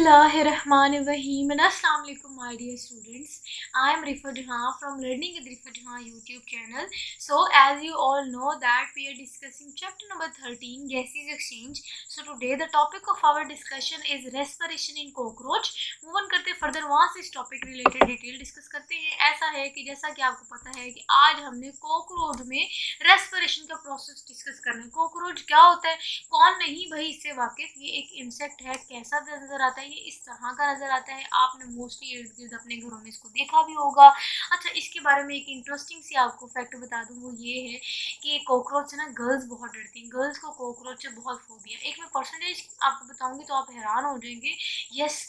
Bismillahirrahmanirrahim and Assalamu alaikum my dear students. I am Rifa Jahan from Learning with Rifa Jahan YouTube channel. So as you all know that we are discussing chapter number 13 gaseous exchange. So today the topic of our discussion is respiration in cockroach. Move on करते further वहाँ से इस topic related detail discuss करते हैं। ऐसा है कि जैसा कि आपको पता है कि आज हमने कॉकरोच में रेस्पिरेशन का प्रोसेस डिस्कस करना है। कॉकरोच क्या होता है, कौन नहीं भाई इससे वाकिफ। ये एक इंसेक्ट है, कैसा नजर आता है, ये इस तरह का नजर आता है। आपने मोस्टली इर्द गिर्द अपने घरों में इसको देखा भी होगा। अच्छा, इसके बारे में एक इंटरेस्टिंग सी आपको फैक्ट बता दूं, वो ये है कि कॉकरोच से ना गर्ल्स बहुत डरती हैं। गर्ल्स को कॉकरोच से बहुत फोबिया। एक मैं परसेंटेज आपको बताऊंगी तो आप हैरान हो जाएंगे। यस,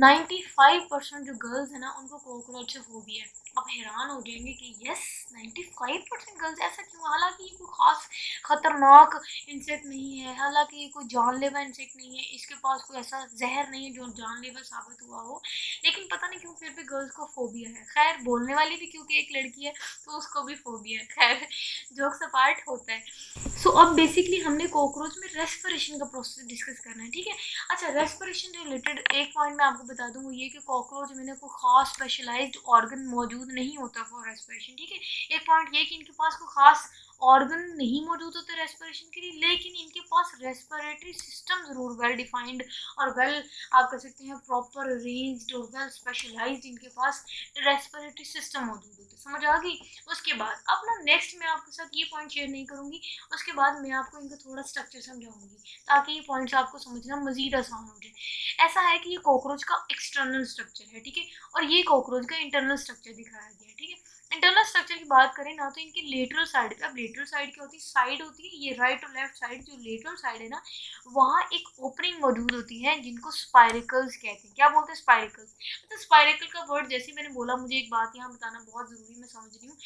95% जो गर्ल्स है ना उनको कॉकरोच से फोबिया है। आप हैरान हो जाएंगे कि यस 95% गर्ल्स, ऐसा क्यों? हालांकि ये कोई खास खतरनाक इंसेक्ट नहीं है, हालांकि ये कोई जानलेवा इंसेक्ट नहीं है, इसके पास कोई ऐसा जहर नहीं है जो जानलेवा साबित हुआ हो, लेकिन पता नहीं क्यों फिर भी गर्ल्स को फोबिया है। खैर, बोलने वाली भी क्योंकि एक लड़की है तो उसको भी फोबिया है। खैर, जोक्स अपार्ट होता है। सो अब बेसिकली हमने कॉकरोच में रेस्पिरेशन का प्रोसेस डिस्कस करना है, ठीक है। अच्छा, रेस्पिरेशन रिलेटेड एक पॉइंट मैं आपको बता दूं, वो ये कि कॉकरोच में कोई खास स्पेशलाइज्ड ऑर्गन मौजूद नहीं होता फॉर रेस्पिरेशन, ठीक है। एक पॉइंट ये कि इनके पास कोई खास ऑर्गन नहीं मौजूद होते रेस्पिरेशन के लिए, लेकिन इनके पास रेस्पिरेटरी सिस्टम जरूर वेल डिफाइंड और वेल, आप कह सकते हैं प्रॉपर अरेंज्ड और वेल स्पेशलाइज्ड इनके पास रेस्पिरेटरी सिस्टम मौजूद होते। समझ आ गई? उसके बाद अब ना नेक्स्ट मैं आपके साथ ये पॉइंट शेयर नहीं करूंगी, उसके बाद मैं आपको इनका थोड़ा स्ट्रक्चर समझाऊंगी ताकि ये पॉइंट्स आपको समझना मजीद आसान हो जाए। ऐसा है कि ये कॉकरोच का एक्सटर्नल स्ट्रक्चर है, ठीक है, और ये कॉकरोच का इंटरनल स्ट्रक्चर दिखाया गया है, ठीक है। इंटरनल स्ट्रक्चर की बात करें ना तो इनकी लेटरल साइड पे, अब लेटरल साइड क्या होती है? साइड होती है, ये राइट और लेफ्ट साइड, जो लेटरल साइड है ना वहाँ एक ओपनिंग मौजूद होती है जिनको स्पाइरिकल्स कहते हैं। क्या बोलते हैं? स्पाइरिकल्स। मतलब स्पाइरिकल का वर्ड जैसे मैंने बोला, मुझे एक बात यहाँ बताना बहुत जरूरी, मैं समझ रही हूँ,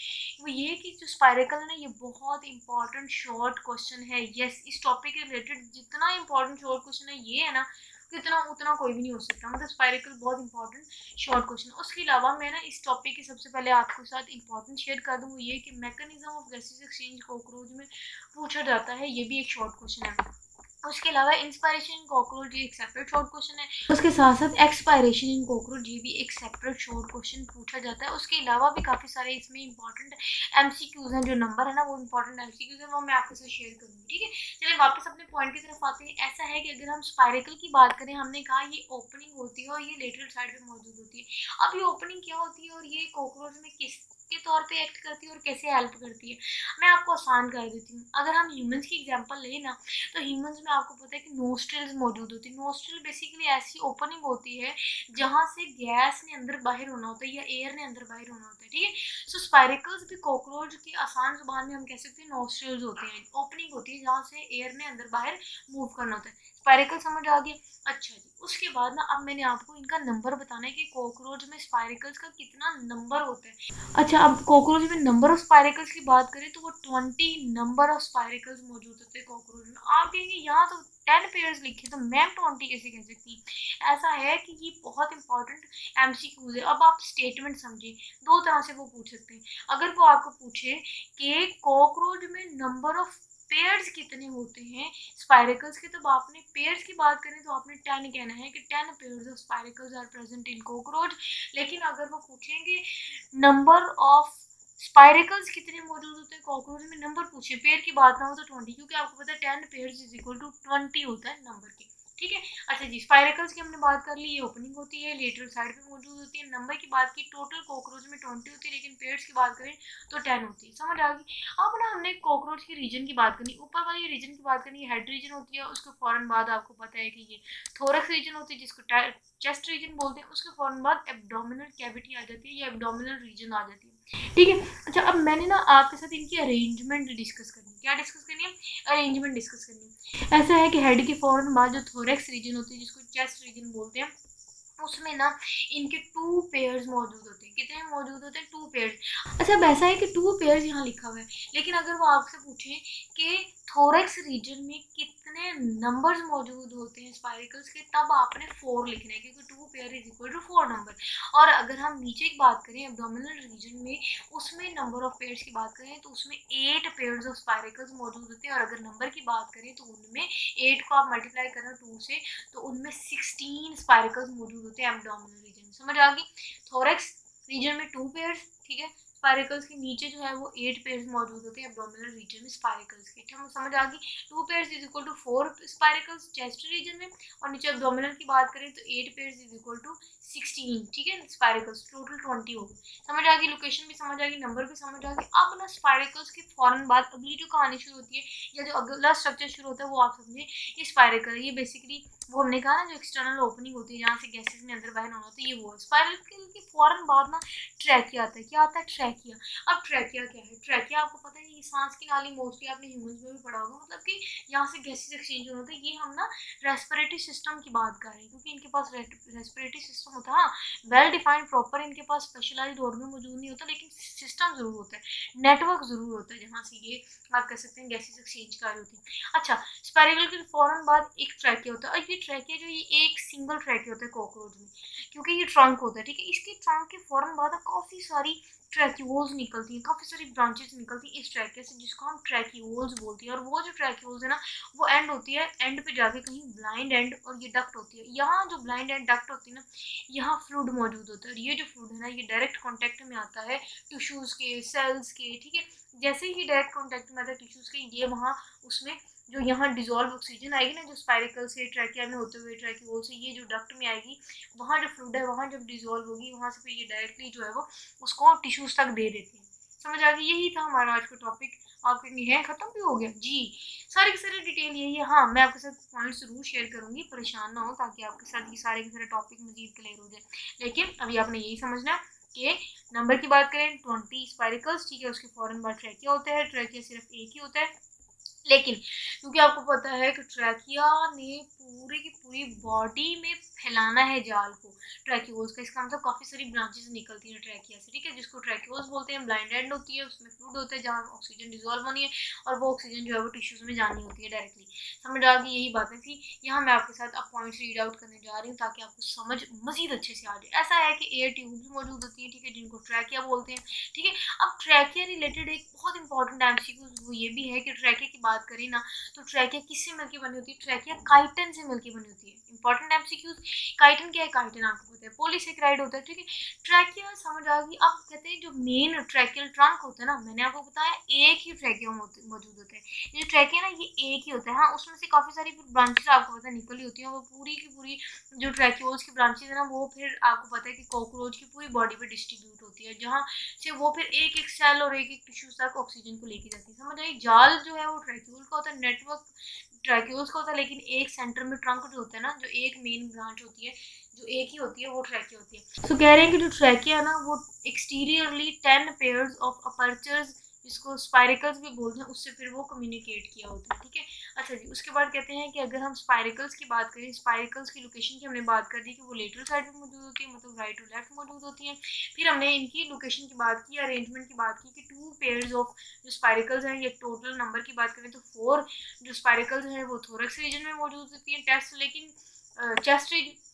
वो ये कि जो स्पाइरिकल है ना, ये बहुत इंपॉर्टेंट शॉर्ट क्वेश्चन है। यस, इस टॉपिक के रिलेटेड जितना इंपॉर्टेंट शॉर्ट क्वेश्चन है ये है ना, कितना उतना कोई भी नहीं हो सकता। मतलब स्पाइरिकल बहुत इंपॉर्टेंट शॉर्ट क्वेश्चन। उसके अलावा मैं ना इस टॉपिक के सबसे पहले आपके साथ इंपॉर्टेंट शेयर कर दूँ, वो ये कि mechanism of gases exchange cockroach में पूछा जाता है, ये भी एक शॉर्ट क्वेश्चन है। उसके अलावा इंस्पायरेशन इन कॉकरोच ये एक सेपरेट शॉर्ट क्वेश्चन है। उसके साथ साथ एक्सपायरेशन इन कॉकरोच ये भी एक सेपरेट शॉर्ट क्वेश्चन पूछा जाता है। उसके अलावा भी काफ़ी सारे इसमें इंपॉर्टेंट एमसीक्यूज हैं, जो नंबर है ना वो इंपॉर्टेंट एमसीक्यूज है, वो मैं आपके साथ शेयर करूँगी, ठीक है। चलिए वापस अपने पॉइंट की तरफ आते हैं। ऐसा है कि अगर हम स्पायरिकल की बात करें, हमने कहा ये ओपनिंग होती है और ये लेटरल साइड पे मौजूद होती है। अब ये ओपनिंग क्या होती है और ये कॉकरोच में किस के तौर पे एक्ट करती है और कैसे हेल्प करती है, मैं आपको आसान कर देती हूँ। अगर हम ह्यूमंस की एग्जांपल लें ना, तो ह्यूमंस में आपको पता है कि नोस्ट्रिल्स मौजूद होती है। नोस्ट्रिल बेसिकली ऐसी ओपनिंग होती है जहाँ से गैस ने अंदर बाहर होना होता है या एयर ने अंदर बाहर होना होता है, ठीक है। सो स्पाइरिकल्स भी कॉकरोच की आसान जुबान में हम कह सकते हैं नोस्ट्रिल्स होते हैं, ओपनिंग होती है जहाँ से एयर ने अंदर बाहर मूव करना होता है। स्पाइरिकल समझ आ गया? अच्छा जी, उसके बाद ना अब मैंने आपको इनका नंबर बताना है कि कॉकरोच में स्पाइरिकल्स का कितना नंबर होता है। अच्छा, अब कॉकरोच में नंबर ऑफ स्पाइरिकल्स की बात करें तो वो 20 नंबर ऑफ स्पाइरिकल्स मौजूद होते हैं कॉकरोच में। आप कहेंगे यहाँ तो 10 पेयर्स लिखे तो मैम 20 कैसे कह सकती हैं? ऐसा है कि ये बहुत इंपॉर्टेंट एमसीक्यूज है। अब आप स्टेटमेंट समझिए, दो तरह से वो पूछ सकते हैं। अगर वो आपको पूछे कि कॉकरोच में नंबर ऑफ पेयर्स कितने होते हैं स्पाइरिकल्स के, तब आपने पेयर्स की बात करें तो आपने 10 कहना है कि 10 pairs of spiracles are present in cockroach. लेकिन अगर वो पूछेंगे नंबर ऑफ स्पाइरिकल्स कितने मौजूद होते हैं कॉकरोच में, नंबर पूछे, पेयर की बात ना हो तो 20, क्योंकि आपको पता है 10 पेयर्स इज इक्वल टू 20 होता है नंबर के, ठीक है। अच्छा जी, स्पाइरिकल्स की हमने बात कर ली, ये ओपनिंग होती है, लेटरल साइड पे मौजूद होती है। नंबर की बात की, टोटल कॉकरोच में 20 होती है, लेकिन पेयर्स की बात करें तो 10 होती है। समझ आ गई? अब ना हमने कॉकरोच की रीजन की बात करनी, ऊपर वाली रीजन की बात करनी, हेड रीजन होती है, उसके फौरन बाद आपको पता है कि ये थोरक्स रीजन होती है जिसको चेस्ट रीजन बोलते हैं, उसके फौरन बाद एब्डोमिनल कैविटी आ जाती है या एब्डोमिनल रीजन आ जाती है, ठीक है। अच्छा, अब मैंने ना आपके साथ इनकी अरेंजमेंट डिस्कस करनी है। क्या डिस्कस करनी है? अरेंजमेंट डिस्कस करनी है। ऐसा है कि हेड के फौरन बाद जो थोरैक्स रीजन होती है जिसको चेस्ट रीजन बोलते हैं, उसमें ना इनके 2 पेयर्स मौजूद होते हैं। कितने मौजूद होते हैं? 2 पेयर्स। अच्छा, अब ऐसा है कि 2 पेयर्स यहाँ लिखा हुआ है, लेकिन अगर वो आपसे पूछे कि थोरैक्स रीजन में कितने अपने नंबर्स मौजूद होते हैं स्पाइरिकल्स के, तब आपने 4 लिखना है, क्योंकि 2 pair is equal to 4 number. और अगर हम नीचे की बात करें एब्डोमिनल रीजन में, उसमें नंबर ऑफ पेयर्स की बात करें तो उसमें 8 पेयर्स ऑफ स्पाइरिकल्स मौजूद होते हैं। और अगर नंबर की बात करें तो उनमें 8 को आप मल्टीप्लाई करें 2 से, तो उनमें 16 स्पाइरिकल्स मौजूद होते हैं एब्डोमिनल रीजन में। समझ आ गई? थोरैक्स रीजन में 2 पेयर्स, ठीक है, स्पाइरिकल्स के नीचे जो है वो 8 पेयर्स मौजूद होते हैं एब्डोमिनल रीजन में स्पाइरिकल्स के। ठीक है, समझ आ गई? 2 pairs is equal to 4 spiracles chest region में, और नीचे एब्डोमिनल की बात करें तो 8 पेयर्स इज इक्वल टू 16, ठीक है, स्पाइरिकल्स टोटल 20 हो गई। समझ आ गई? लोकेशन भी समझ आ गई, नंबर भी समझ आ गई। अब ना स्पाइरिकल्स के फौरन बाद अगली जो कहानी शुरू होती है या जो अगला स्ट्रक्चर शुरू होता है वो आप समझिए, ये स्पाइरिकल, ये बेसिकली वो हमने कहा ना जो एक्सटर्नल ओपनिंग होती है जहाँ से गैसेस में अंदर बहना होता है, ये वो है। स्पाइरिकल के फौरन बाद ना ट्रैकिया आता है। क्या आता है? ट्रैकिया। अब ट्रैकिया क्या है? ट्रैकिया आपको पता है ये सांस की नाली, मोस्टली आपने ह्यूमंस में भी पढ़ा होगा, मतलब कि यहाँ से गैसेस एक्सचेंज होता है। ये हम ना रेस्पिरेटरी सिस्टम की बात कर रहे हैं, क्योंकि इनके पास रेस्पिरेटरी सिस्टम होता है। हाँ, वेल डिफाइंड प्रॉपर इनके पास स्पेशलाइज्ड ऑर्गन मौजूद नहीं होता, लेकिन सिस्टम जरूर होता है, नेटवर्क जरूर होता है जहाँ से ये आप कह सकते हैं गैसेस एक्सचेंज कर रही होती है। अच्छा, स्पाइरिकल के फौरन बाद एक ट्रैकिया होता है, और ये ट्रैकिया जो ये एक सिंगल ट्रैकिया होता है कॉकरोच में, क्योंकि ये ट्रंक होता है, ठीक है। इसके ट्रंक के फौरन बाद काफ़ी सारी ट्रैक्यूल्स निकलती हैं, काफ़ी सारी ब्रांचेस निकलती हैं इस ट्रैकिया से, जिसको हम ट्रैक्यूल्स बोलते हैं। और वो जो ट्रैक्यूल्स है ना, वो एंड होती है एंड पे जाके कहीं ब्लाइंड एंड, और ये डक्ट होती है। यहाँ जो ब्लाइंड एंड डक्ट होती है ना, यहाँ फ्लूइड मौजूद होता है, और ये जो फ्लूइड है ना, ये डायरेक्ट कॉन्टैक्ट में आता है टिश्यूज़ के, सेल्स के, ठीक है। जैसे ही डायरेक्ट कॉन्टैक्ट में आता है टिश्यूज़ के, ये वहाँ उसमें जो यहाँ डिजोल्व ऑक्सीजन आएगी ना, जो स्पाइरिकल से ट्रैकिया में होते हुए ट्रैक्यूल से ये जो डक्ट में आएगी, वहाँ जो फ्लूइड है वहाँ जब डिजोल्व होगी, वहाँ से फिर ये डायरेक्टली जो है वो उसको टिश्यूज तक दे देती है। समझ आ गई? यही था हमारा आज का टॉपिक। आपके लिए है, खत्म भी हो गया जी। सारी की सारी डिटेल यही है। हाँ, मैं आपके साथ पॉइंट्स जरूर शेयर करूंगी, परेशान ना हो, ताकि आपके साथ ये सारे के सारे टॉपिक मजीद क्लियर हो जाए। लेकिन अभी आपने यही समझना है कि नंबर की बात करें 20 स्पाइरिकल्स, ठीक है, उसके फौरन बाद ट्रैकिया होता है। ट्रैकिया सिर्फ एक ही होता है, लेकिन क्योंकि आपको पता है कि ट्रैकिया ने पूरी की पूरी बॉडी में फैलाना है जाल को, ट्रैक्यूल्स का, इसका मतलब काफ़ी सारी ब्रांचेस निकलती हैं ट्रैकिया से, ठीक है, जिसको ट्रैक्यूल्स बोलते हैं। ब्लाइंड एंड होती है, उसमें फ्लूइड होता है जहाँ ऑक्सीजन डिजोल्व होनी है, और वो ऑक्सीजन जो है वो टिश्यूज में जानी होती है डायरेक्टली। समझ आ गई? यही बातें थी। यहाँ मैं आपके साथ अब पॉइंट्स रीड आउट करने जा रही हूँ ताकि आपको समझ मजीद अच्छे से आ जाए। ऐसा है कि एयर ट्यूब्स मौजूद होती हैं, ठीक है, जिनको ट्रैकिया बोलते हैं, ठीक है। अब ट्रैकिया रिलेटेड एक बहुत इंपॉर्टेंट एमसीक्यू वो ये भी है कि ट्रैकिया की बात करें ना, तो ट्रैकिया किससे मिलकर बनी होती है? ट्रैकिया काइटन से मिलकर बनी होती है। Important MCQs. काइटन क्या है? काइटन आपको पता है पॉलीसेकेराइड होता है, ठीक है। ट्रैकिया समझ आ गई। अब कहते हैं जो मेन ट्रैकियल ट्रंक होता है ना, मैंने आपको बताया एक ही ट्रैकिया मौजूद होता है। ये जो ट्रैकिया ना, ये एक ही होता है। हाँ, उसमें से काफी सारी ब्रांचेस आपको पता है निकली होती है, वो पूरी की पूरी जो ट्रैक्यूल्स की ब्रांचेस है ना, वो फिर आपको पता है कि कॉकरोच की पूरी बॉडी पे डिस्ट्रीब्यूट होती है, जहाँ से वो फिर एक एक सेल और एक एक टिश्यू तक ऑक्सीजन को लेके जाती है। समझ आई? जाल जो है वो ट्रैक्यूल का होता है, नेटवर्क ट्रैक्यूल्स का होता है, लेकिन एक सेंटर में ट्रंक जो होता है ना, जो एक मेन ब्रांच होती है, जो एक ही होती है, वो ट्रैकिया होती है। तो कह रहे हैं कि जो ट्रैकिया है ना, वो एक्सटीरियरली 10 पेयर्स ऑफ अपर्चर्स, जिसको स्पाइरिकल्स भी बोलते हैं, उससे फिर वो कम्युनिकेट किया होता है, ठीक है। अच्छा जी, उसके बाद कहते हैं कि अगर हम स्पाइरिकल्स की बात करें, स्पाइरिकल्स की लोकेशन की हमने बात कर दी कि वो लेटरल साइड पे मौजूद होती है, मतलब राइट और लेफ्ट मौजूद होती हैं। फिर हमने इनकी लोकेशन की बात की, अरेंजमेंट की बात की कि 2 पेयर्स ऑफ जो स्पाइरिकल्स हैं, ये टोटल नंबर की बात करें तो 4 जो स्पाइरिकल्स हैं वो थोरैक्स रीजन में मौजूद होती हैं, चेस्ट रीजन।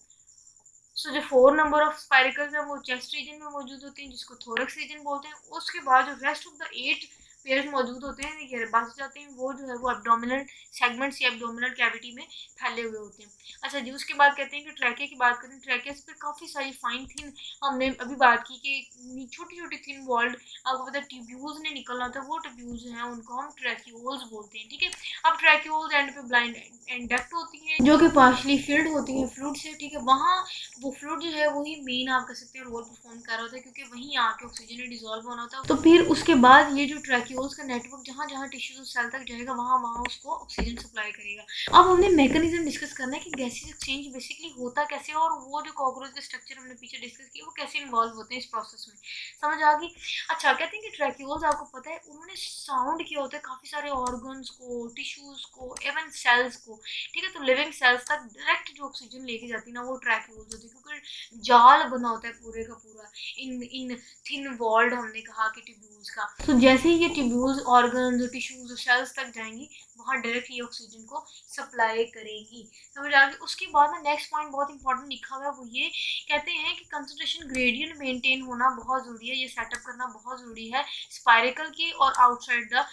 सो जो 4 नंबर ऑफ स्पाइरिकल्स हैं वो चेस्ट रीजन में मौजूद होते हैं, जिसको थोरैक्स रीजन बोलते हैं। उसके बाद जो रेस्ट ऑफ द 8 पेयर्स मौजूद होते हैं, ये बच जाते हैं, वो जो है वो एब्डोमिनल सेगमेंट्स या एब्डोमिनल कैविटी में फैले हुए होते हैं। अच्छा जी, उसके बाद कहते हैं कि ट्रैकिया की बात करें, ट्रैकिया पे काफ़ी सारी फाइन थिन, हमने अभी बात की कि छोटी छोटी थिन वॉल्ड, आपको पता है ट्यूब्यूल्स ने निकलना होता है, वो ट्यूब्यूल्स हैं उनको हम ट्रैक्यूल्स बोलते हैं, ठीक है। अब ट्रैक्यूल्स एंड पे ब्लाइंड एंड डक्ट होती हैं, जो कि पार्शली फिल्ड होती हैं फ्लूइड से, ठीक है। वहाँ वो फ्लूइड जो है वही मेन आप कह सकते हैं रोल परफॉर्म कर रहा होता है, क्योंकि वहीं आके ऑक्सीजन डिजोल्व होना होता है। तो फिर उसके बाद ये जो ट्रैक्यूल्स का नेटवर्क जहाँ जहाँ टिश्यूज सेल तक जाएगा, वहाँ वहाँ उसको ऑक्सीजन सप्लाई करेगा। अब हमने मैकेनिज्म डिस्कस करना है कि गैसेस एक्सचेंज बेसिकली होता कैसे, और वो जो कॉकरोच के स्ट्रक्चर हमने पीछे डिस्कस किया वो कैसे इन्वॉल्व होते हैं इस प्रोसेस में। समझ आ गई? अच्छा, कहते हैं कि ट्रैक्यूल्स आपको पता है उन्होंने साउंड किया होता है काफ़ी सारे ऑर्गन्स को, टिश्यूज को, इवन सेल्स को, ठीक है। तो लिविंग सेल्स तक डायरेक्ट जो ऑक्सीजन लेके जाती है ना, वो ट्रैक्यूल्स होती है, क्योंकि जाल बना होता है पूरे का पूरा इन इन थिन वॉल्ड, हमने कहा कि ट्यूब्यूल्स का। तो जैसे ही ये ट्यूब्यूल्स, ऑर्गन्स, टिश्यूज, सेल्स तक जाएंगी, वहाँ डायरेक्ट ये ऑक्सीजन को सप्लाई करेगी। समझ आ गई। उसके बाद ना नेक्स्ट पॉइंट बहुत इंपॉर्टेंट लिखा हुआ है, वो ये कहते हैं कि कंसंट्रेशन ग्रेडियंट मेंटेन होना बहुत ज़रूरी है, ये सेटअप करना बहुत ज़रूरी है स्पायरिकल के और आउटसाइड द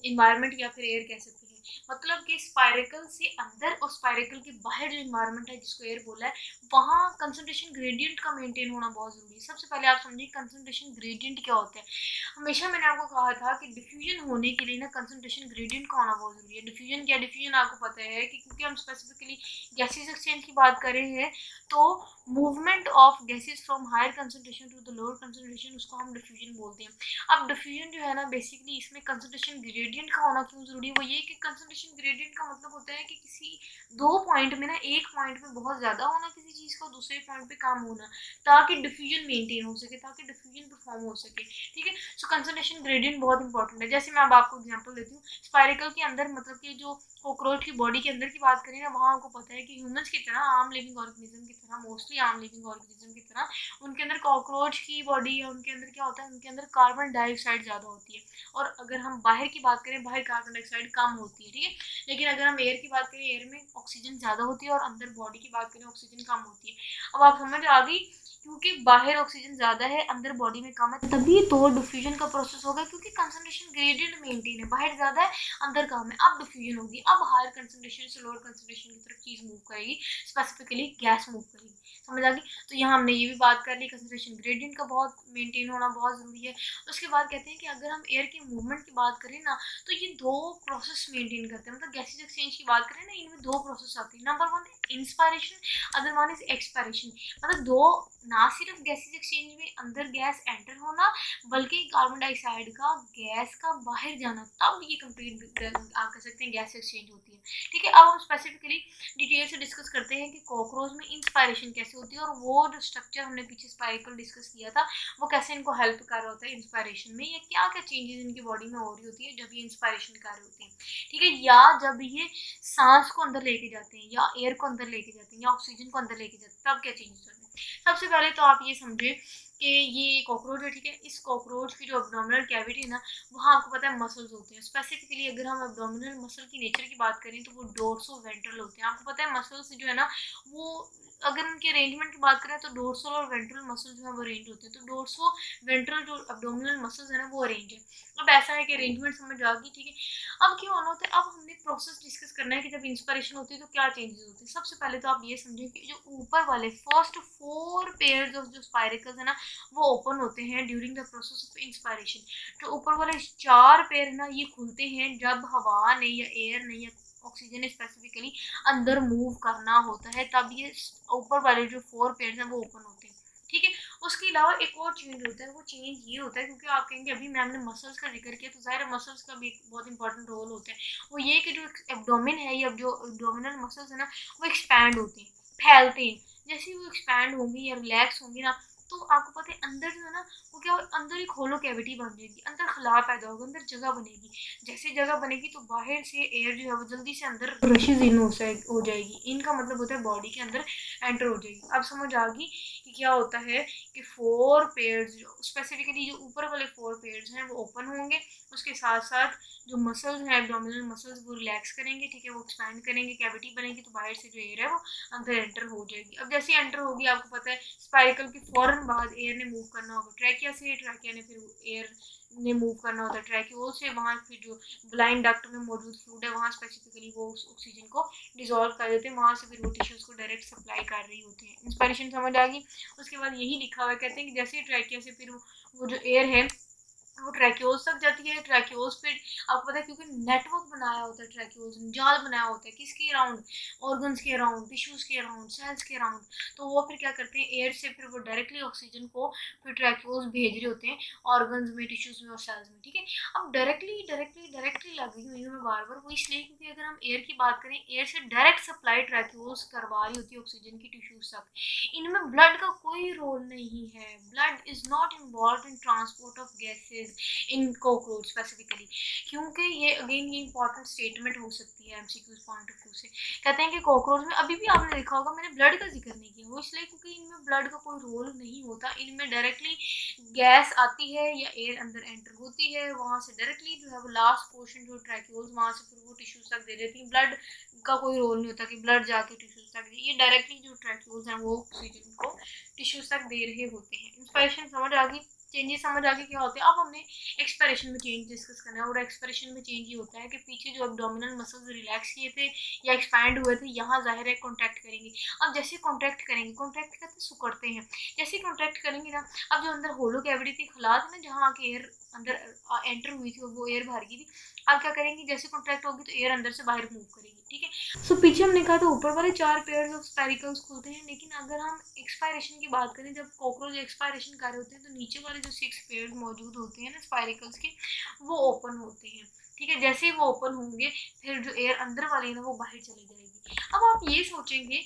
इन्वायरमेंट या फिर एयर कह सकते हैं। मतलब कि स्पायरिकल से अंदर और स्पायरिकल के बाहर जो इन्वायरमेंट है जिसको एयर बोला है, वहाँ कंसंट्रेशन ग्रेडियंट का मेंटेन होना बहुत ज़रूरी है। सबसे पहले आप समझिए कंसंट्रेशन ग्रेडियंट क्या होता है। हमेशा मैंने आपको कहा था कि डिफ्यूजन होने के लिए ना कंसंट्रेशन ग्रेडियंट का होना बहुत ज़रूरी है। डिफ्यूजन क्या, डिफ्यूजन आपको पता है कि क्योंकि हम स्पेसिफिकली गैसेस एक्सचेंज की बात कर रहे हैं, तो movement of gases from higher concentration to the lower concentration, उसको हम डिफ्यूजन बोलते हैं। अब डिफ्यूजन जो है ना, बेसिकली इसमें कंसंट्रेशन ग्रेडियंट का होना क्यों ज़रूरी है, वो ये कि कंसंट्रेशन ग्रेडियंट का मतलब होता है कि किसी दो पॉइंट में ना, एक पॉइंट में बहुत ज़्यादा होना किसी चीज़ का, दूसरे पॉइंट पे कम होना, ताकि डिफ्यूजन मेंटेन हो सके, ताकि डिफ्यूजन परफॉर्म हो सके। ठीक है, सो कंसंट्रेशन ग्रेडियंट बहुत इंपॉर्टेंट है। जैसे मैं अब आपको एग्जांपल देती हूँ, स्पायरिकल के अंदर मतलब कि जो कॉकरोच की बॉडी के अंदर की बात करें ना, वहाँ आपको पता है कि ह्यूमंस की तरह, आम लिविंग ऑर्गेनिज्म की तरह, मोस्टली आम लिविंग ऑर्गेनिज्म की तरह, उनके अंदर कॉकरोच की बॉडी है, उनके अंदर क्या होता है, उनके अंदर कार्बन डाइऑक्साइड ज़्यादा होती है। और अगर हम बाहर की बात करें, बाहर कार्बन डाइऑक्साइड कम होती है। ठीक है, लेकिन अगर हम एयर की बात करें, एयर में ऑक्सीजन ज़्यादा होती है, और अंदर बॉडी की बात करें, ऑक्सीजन कम होती है। अब आप समझ आ गई, क्योंकि बाहर ऑक्सीजन ज़्यादा है, अंदर बॉडी में कम है, तभी तो डिफ्यूजन का प्रोसेस होगा, क्योंकि कंसंट्रेशन ग्रेडियंट मेंटेन है, बाहर ज़्यादा है, अंदर कम है। अब डिफ्यूजन होगी, अब हायर कंसंट्रेशन से लोअर कंसंट्रेशन की तरफ चीज़ मूव करेगी, स्पेसिफिकली गैस मूव करेगी। समझ आ गई। तो यहाँ हमने ये भी बात कर ली, कंसंट्रेशन ग्रेडियंट का बहुत मेंटेन होना बहुत ज़रूरी है। उसके बाद कहते हैं कि अगर हम एयर की मूवमेंट की बात करें ना, तो ये दो प्रोसेस मेंटेन करते हैं। मतलब गैसेज एक्सचेंज की बात करें ना, इनमें दो प्रोसेस आते हैं। Number one inspiration, other one is expiration. मतलब दो, ना सिर्फ गैसेज एक्सचेंज में अंदर गैस एंटर होना, बल्कि कार्बन डाइऑक्साइड का गैस का बाहर जाना, तब ये कंप्लीट आप कह सकते हैं गैस एक्सचेंज होती है। ठीक है, अब हम स्पेसिफिकली डिटेल से डिस्कस करते हैं कि कॉकरोच में इंस्पायरेशन कैसे होती है, और वो जो स्ट्रक्चर हमने पीछे स्पाइरल डिस्कस किया था, वो कैसे इनको हेल्प कर रहा होता है इंस्पायरेशन में, या क्या क्या चेंजेस इनकी बॉडी में हो रही होती है जब ये इंस्पायरेशन कर रहे होते हैं। ठीक है, या जब ये सांस को अंदर लेके जाते हैं, या एयर को अंदर लेके जाते हैं, या ऑक्सीजन को अंदर लेके जाते हैं, तब क्या चेंजेस होते हैं। सबसे पहले तो आप ये समझे कि ये कॉकरोच है। ठीक है, इस कॉकरोच की जो एब्डोमिनल कैविटी है ना, वहाँ आपको पता है मसल्स होते हैं। स्पेसिफिकली अगर हम एब्डोमिनल मसल की नेचर की बात करें, तो वो डोर्सो वेंट्रल होते हैं। आपको पता है मसल्स जो है ना, वो अगर उनके अरेंजमेंट की बात करें, तो डोर्सल और वेंट्रल मसल जो है वो अरेंज होते हैं। तो डोर्सो वेंट्रल जो एब्डोमिनल मसल्स है ना, वो अरेंज है। अब ऐसा है कि अरेंजमेंट समझ आ गई। ठीक है, अब क्या होना होता है, अब हमने प्रोसेस डिस्कस करना है कि जब इंस्पिरेशन होती है तो क्या चेंजेस होते हैं। सबसे पहले तो आप ये समझें कि जो ऊपर वाले फर्स्ट 4 पेयर्स ऑफ जो स्पाइरिकल्स है ना, वो ओपन होते हैं during the process of inspiration. जो ऊपर वाले 4 पेयर है ना, ये खुलते हैं जब हवा ने या एयर ने या ऑक्सीजन ने स्पेसिफिकली अंदर मूव करना होता है, तब ये ऊपर वाले जो 4 पेयर हैं वो ओपन होते हैं। ठीक है, उसके अलावा एक और चेंज होता है, वो चेंज ये होता है, क्योंकि आप कहेंगे अभी मैम ने मसल्स का जिक्र किया, तो ज़ाहिर मसल्स का भी एक बहुत इंपॉर्टेंट रोल होता है। वो ये कि जो एब्डोमेन है, या जो एब्डोमिनल मसल्स है ना, वो एक्सपैंड होते हैं, फैलते हैं। जैसे ही वो एक्सपैंड होंगी या रिलैक्स होंगी ना, तो आपको पता है अंदर जो है ना, वो क्या, अंदर एक होलो कैविटी बन जाएगी, अंदर खला पैदा होगा, अंदर जगह बनेगी। जैसे जगह बनेगी, तो बाहर से एयर जो है वो जल्दी से अंदर रशेज इन हो जाएगी। इनका मतलब होता है बॉडी के अंदर एंटर हो जाएगी। अब समझ आ गई कि क्या होता है कि 4 पेयर्स, जो स्पेसिफिकली जो ऊपर वाले 4 पेयर्स हैं, वो ओपन होंगे। उसके साथ साथ जो मसल्स हैं, एब्डोमिनल मसल्स, वो रिलैक्स करेंगे। ठीक है, वो एक्सपैंड करेंगे, कैविटी बनेगी, तो बाहर से जो एयर है वो अंदर एंटर हो जाएगी। अब जैसे एंटर होगी, आपको पता है स्पाइरल के फौरन बाद एयर ने मूव करना होगा ट्रैकिया से, ट्रैकिया ने फिर एयर ने मूव करना होता है ट्रैक्यूल से, वहाँ फिर जो ब्लाइंड डक्ट में मौजूद फ्लूइड है, वहाँ स्पेसिफिकली वो उस ऑक्सीजन को डिजोल्व कर देते हैं, वहाँ से फिर वो टिश्यूज को डायरेक्ट सप्लाई कर रही होती है। इंस्पायरेशन समझ आ गई। उसके बाद यही लिखा हुआ है, कहते हैं कि जैसे ही ट्रैकिया से फिर वो जो एयर है वो ट्रैक्योल्स तक जाती है। ट्रैक्योल्स फिर आपको पता है, क्योंकि नेटवर्क बनाया होता है ट्रैक्योल्स ने, जाल बनाया होता है किसके अराउंड, ऑर्गन्स के अराउंड, टिश्यूज के अराउंड, सेल्स के अराउंड। तो वो फिर क्या करते हैं, एयर से फिर वो डायरेक्टली ऑक्सीजन को फिर ट्रैक्योल्स भेज रहे होते हैं ऑर्गन्स में, टिश्यूज में और सेल्स में। ठीक है, अब डायरेक्टली लग रही हुई है मैं बार बार, वो इसलिए क्योंकि अगर हम एयर की बात करें, एयर से डायरेक्ट सप्लाई ट्रैक्योल्स करवा रही होती है ऑक्सीजन की टिश्यूज तक। इनमें ब्लड का कोई रोल नहीं है। Blood is not involve in transport of gases. Is in cockroach specifically, क्योंकि ये अगेन ये इंपॉर्टेंट स्टेटमेंट हो सकती है एमसीक्यूज पॉइंट ऑफ व्यू से। कहते हैं कि कॉकरोच में, अभी भी आपने देखा होगा मैंने ब्लड का जिक्र नहीं किया, वो इसलिए क्योंकि इनमें ब्लड का कोई रोल नहीं होता, इनमें डायरेक्टली गैस आती है या एयर अंदर एंटर होती है, वहाँ से डायरेक्टली जो है वो लास्ट पोर्शन जो ट्रैक्यूल्स, वहाँ से फिर वो टिश्यूज तक दे देती है। ब्लड का कोई रोल नहीं होता कि ब्लड जाके टिश्यूज तक दे, ये डायरेक्टली जो ट्रैक्यूल्स हैं वो ऑक्सीजन को टिश्यूज तक दे रहे होते हैं। इंस्पायरेशन समझ आ गई, चेंजेस समझ आ गए क्या होते हैं। अब हमने एक्सपायरेशन में चेंज डिस्कस करना है, और एक्सपायरेशन में चेंज ये होता है कि पीछे जो एब्डोमिनल मसल्स रिलैक्स किए थे या एक्सपैंड हुए थे, यहाँ जाहिर है कॉन्ट्रैक्ट करेंगे। अब जैसे कॉन्ट्रैक्ट करेंगे, कॉन्ट्रैक्ट करते हैं सुकड़ते हैं, जैसे कॉन्ट्रैक्ट करेंगे ना, अब जो अंदर होलो कैविटी थी, खला थी ना, जहाँ आके एयर अंदर एंटर हुई थी और वो एयर बाहर की थी, अब क्या करेंगे, जैसे कॉन्ट्रैक्ट होगी तो एयर अंदर से बाहर मूव करेगी, ठीक है। सो पीछे हमने कहा था ऊपर वाले 4 पेयर्स ऑफ स्पेरिकल्स खुलते हैं, लेकिन अगर हम एक्सपायरेशन की बात करें, जब कॉकरोच एक्सपायरेशन कर रहे होते हैं तो नीचे वाले जो 6 पेयर्स मौजूद होते हैं ना स्पाइरिकल्स के, वो ओपन होते हैं, ठीक है। जैसे ही वो ओपन होंगे, फिर जो एयर अंदर वाली है ना वो बाहर चली जाएगी। अब आप ये सोचेंगे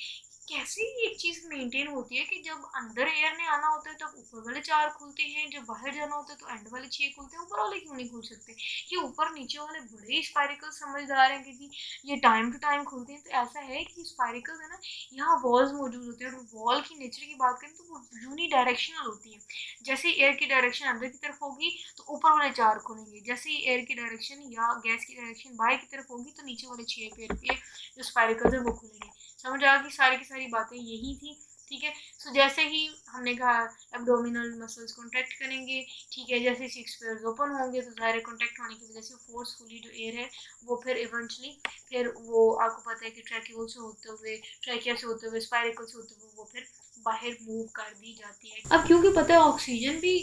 कैसे ये चीज़ मेंटेन होती है कि जब अंदर एयर ने आना होता है तब ऊपर वाले 4 खुलते हैं, जब बाहर जाना होता है तो एंड वाले 6 खुलते हैं, ऊपर वाले क्यों नहीं खुल सकते। ये ऊपर नीचे वाले बड़े स्पाइरिकल समझदार हैं कि ये टाइम टू टाइम खुलते हैं। तो ऐसा है कि स्पाइरिकल है ना, यहाँ वॉल्स मौजूद होते हैं, और वॉल की नेचर की बात करें तो वो यूनी डायरेक्शनल होती है। जैसे एयर की डायरेक्शन अंदर की तरफ होगी तो ऊपर वाले 4 खुलेंगे, जैसे ही एयर की डायरेक्शन या गैस की डायरेक्शन बाहर की तरफ होगी तो नीचे वाले 6 पेयर के जो स्पाइरिकल्स है वो खुलेंगे। समझ आ गई, सारी की सारी बातें यही थी, ठीक है। सो जैसे ही हमने कहा एब्डोमिनल मसल्स कॉन्ट्रैक्ट करेंगे, ठीक है, जैसे 6 पेयर्स ओपन होंगे तो ज़ाहिर कॉन्टैक्ट होने की वजह से फोर्सफुली जो एयर है वो फिर इवेंचुअली फिर वो आपको पता है कि ट्रैक्यूल से होते हुए, ट्रैकिया से होते हुए, स्पाइरिकल से होते हुए वो फिर बाहर मूव कर दी जाती है। अब क्योंकि पता है ऑक्सीजन भी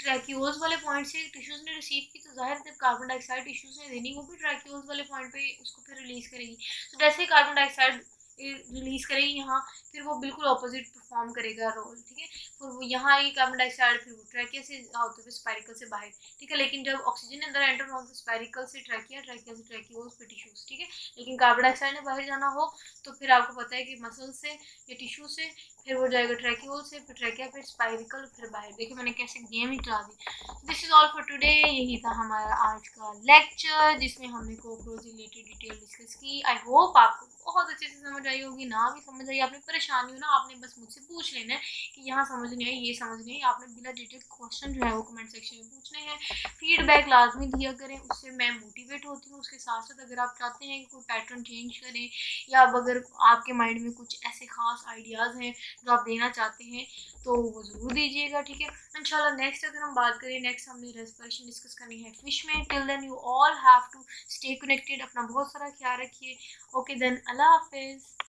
ट्रैक्यूल्स वाले पॉइंट से टिश्यूज ने रिसीव की, तो जाहिर जब कार्बन डाइऑक्साइड टिश्यूज ने देनी, वो भी ट्रैक्यूल्स वाले पॉइंट पे उसको फिर रिलीज करेगी। तो जैसे ही कार्बन डाइऑक्साइड रिलीज करेगी यहाँ, फिर वो बिल्कुल ऑपोजिट परफॉर्म करेगा रोल, ठीक है। फिर वो यहाँ आएगी कार्बन डाइऑक्साइड, फिर वो ट्रैकिया से होते हुए स्पाइरिकल से बाहर, ठीक है। लेकिन जब ऑक्सीजन अंदर एंटर हो तो स्पाइरिकल से ट्रैकिया, ट्रैकिया से ट्रैक्यूल्स फिर टिश्यूज, ठीक है। लेकिन कार्बन डाइऑक्साइड ने बाहर जाना हो तो फिर आपको पता है कि मसल से या टिश्यू से फिर वो जाएगा ट्रैक्यूल से, फिर ट्रैकिया, फिर स्पाइरिकल, फिर बाहर। देखिए मैंने कैसे गेम ही चला दी। This is all for today, यही था हमारा आज का लेक्चर जिसमें हमने कॉकरोच रिलेटेड डिटेल डिस्कस की। आई होप आपको बहुत अच्छे से समझ आई होगी, ना भी समझ आई, आपने परेशानी हो ना, आपने बस मुझसे पूछ लेना है कि यहाँ समझ नहीं आई, ये समझ नहीं आई, आपने बिना डिटेल क्वेश्चन जो है वो कमेंट सेक्शन में पूछने हैं। फीडबैक लाजमी दिया करें, उससे मैं मोटिवेट होती हूँ। उसके साथ साथ अगर आप चाहते हैं कि कोई पैटर्न चेंज करें, या अब अगर आपके माइंड में कुछ ऐसे खास आइडियाज़ हैं जो आप देना चाहते हैं तो वो ज़रूर दीजिएगा, ठीक है। इंशाल्लाह नेक्स्ट अगर हम बात करें, नेक्स्ट हमने रेस्पिरेशन डिस्कस करनी है फिश में। Till then you all have to stay connected, अपना बहुत सारा ख्याल रखिए। ओके देन, अल्लाह हाफिज़।